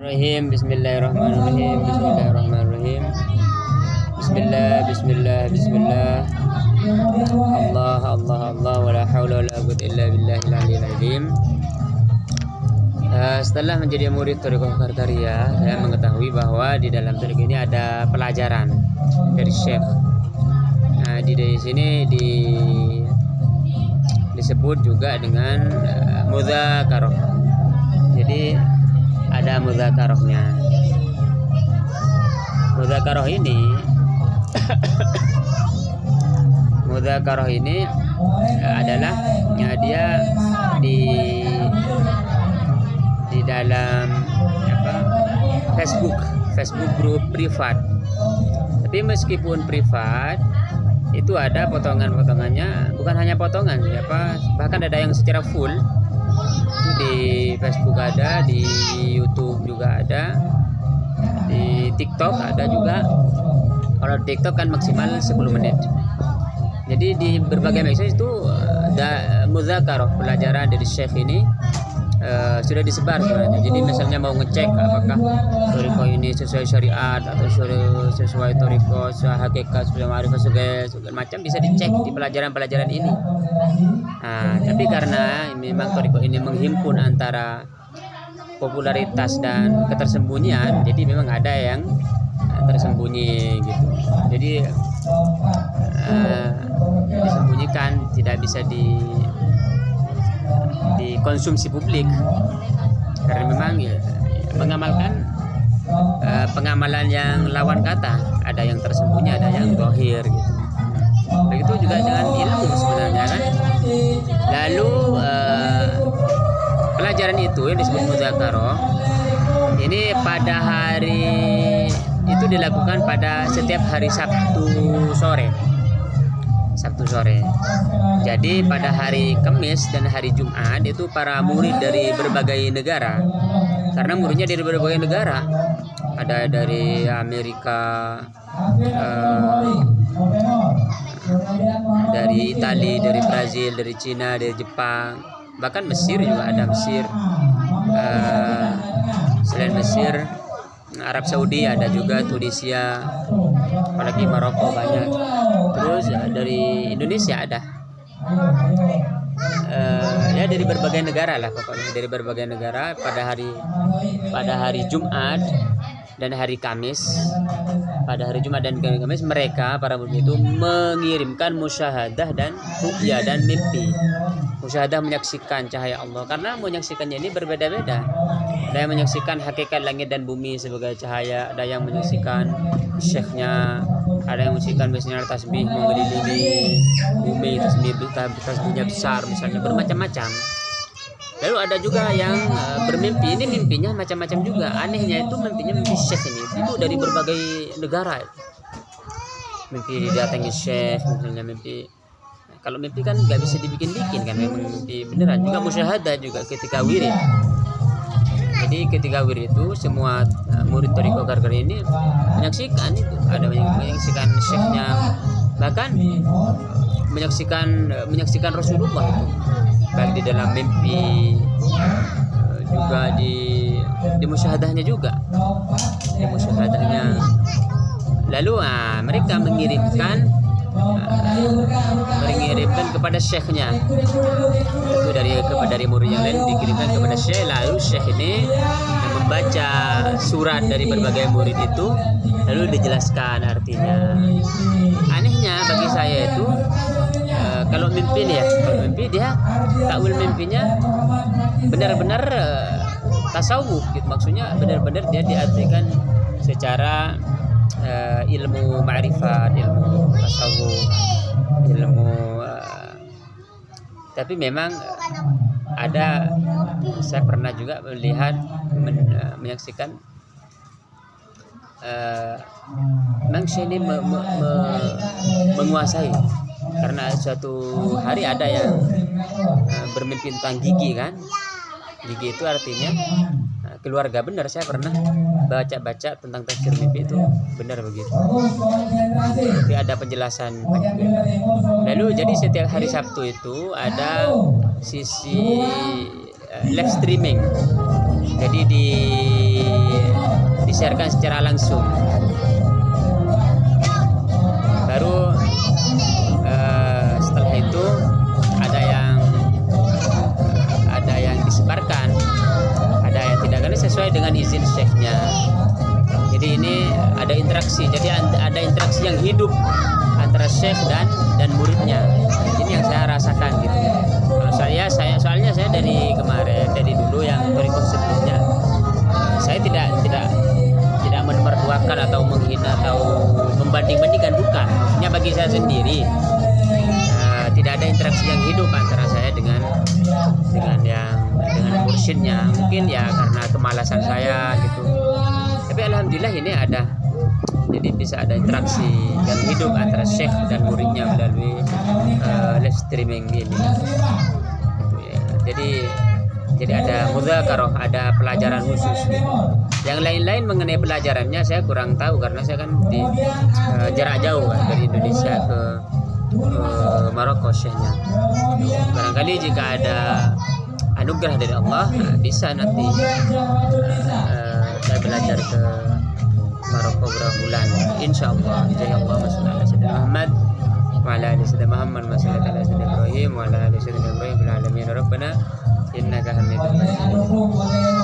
Bismillahirrahmanirrahim. Bismillahirrahmanirrahim. Bismillah. Allah wala haula wala quwwata illa billahil aliyyil azim. Setelah menjadi murid Thariqah Karkaria, saya mengetahui bahwa di dalam thariqah ini ada pelajaran dari Syekh. Nah, di sini disebut juga dengan mudzakarah. Jadi ada mudzakarahnya. Mudzakarah ini adalah dia di dalam Facebook grup privat. Tapi meskipun privat, itu ada potongan-potongannya, bukan hanya potongan, bahkan ada yang secara full. Itu di Facebook ada, di YouTube juga ada, di TikTok ada juga. Kalau di TikTok kan maksimal 10 menit. Jadi di berbagai medsos itu mudzakarah, pelajaran dari Syekh ini sudah disebar sebenarnya. Jadi misalnya mau ngecek apakah thariqah ini sesuai syariat atau sesuai thariqah, sesuai hakikat, sesuai ma'rifah, segala macam bisa dicek di pelajaran-pelajaran ini. Nah, tapi karena memang thariqah ini menghimpun antara popularitas dan ketersembunyian, jadi memang ada yang tersembunyi gitu. Jadi disembunyikan, tidak bisa dikonsumsi publik, karena memang mengamalkan pengamalan yang lawan kata, ada yang tersembunyi, ada yang zahir gitu. Begitu juga dengan ilmu sebenarnya kan. Lalu pelajaran itu yang disebut mudzakarah ini pada hari itu dilakukan pada setiap hari Sabtu sore. Jadi pada hari Kamis dan hari Jumat itu para murid dari berbagai negara, karena muridnya dari berbagai negara, ada dari Amerika, dari Italia, dari Brazil, dari Cina, dari Jepang, bahkan Mesir juga ada. Selain Mesir, Arab Saudi ada juga, Tunisia, apalagi Maroko banyak. Terus dari Indonesia ada, dari berbagai negara lah pokoknya, dari berbagai negara pada hari Jumat dan hari Kamis. Pada hari Jumat dan hari Kamis mereka para murid itu mengirimkan musyahadah dan ru'ya dan mimpi. Musyahadah menyaksikan cahaya Allah, karena menyaksikannya ini berbeda-beda. Ada yang menyaksikan hakikat langit dan bumi sebagai cahaya, ada yang menyaksikan syekhnya, ada yang menyaksikan misalnya tasbih mengelilingi bumi, tasbihnya besar misalnya, bermacam-macam. Lalu ada juga yang bermimpi, ini mimpinya macam-macam juga. Anehnya itu mimpi syekh ini itu dari berbagai negara. Mimpi didatangi syekh misalnya, mimpi. Kalau mimpi kan nggak bisa dibikin-bikin kan, memang mimpi beneran. Juga musyahadah juga ketika wirid. Jadi ketika wirid itu semua murid Thariqah Karkaria ini menyaksikan itu, ada menyaksikan syekhnya, bahkan menyaksikan Rasulullah itu, baik di dalam mimpi, juga di musyahadahnya juga, di musyahadahnya. Lalu mereka mengirimkan kepada syekhnya, itu dari murid yang lain dikirimkan kepada syekh. Lalu syekh ini membaca surat dari berbagai murid itu, lalu dijelaskan artinya. Anehnya bagi saya itu kalau mimpi dia takwil mimpinya benar-benar tasawuf gitu, maksudnya benar-benar dia diartikan secara ilmu ma'rifat, ilmu tasawuf, tapi memang ada, saya pernah juga menyaksikan memang Syekh ini menguasai, karena suatu hari ada yang bermimpi tentang gigi kan. Gigi itu artinya keluarga, benar. Saya pernah baca tentang tafsir mimpi itu, benar begitu. Tapi ada penjelasan. Lalu jadi setiap hari Sabtu itu ada sisi live streaming. Jadi di disiarkan secara langsung. Baru setelah itu ada yang disebarkan, ada yang tidak, karena sesuai dengan izin syekhnya. Jadi ini ada interaksi, jadi ada interaksi yang hidup antara syekh dan muridnya. Ini yang saya rasakan gitu. Kalau soalnya saya dari kemarin, dari dulu yang berikut sebelumnya, saya tidak menerduakan atau menghina atau membanding-bandingkan, bukan. Maksudnya bagi saya sendiri tidak ada interaksi yang hidup antara saya dengan mursyidnya. Mungkin ya karena kemalasan saya gitu. Tapi alhamdulillah ini ada, jadi bisa ada interaksi yang hidup antara syekh dan muridnya melalui live streaming ini gitu ya. Jadi ada mudzakarah, ada pelajaran khusus gitu. Yang lain-lain mengenai pelajarannya saya kurang tahu, karena saya kan di jarak jauh kan, dari Indonesia ke Maroko syekhnya. Barangkali jika ada anugerah dari Allah, bisa nanti saya belajar ke Maroko beberapa bulan, insyaallah. Jazakallahu khairan. Muhammad wa ala ali sayyidina Muhammad wa sallallahu ala sayyidina Ibrahim wa ala ali sayyidina Ibrahim fil alamin. Rabbana innaka hamidum majid.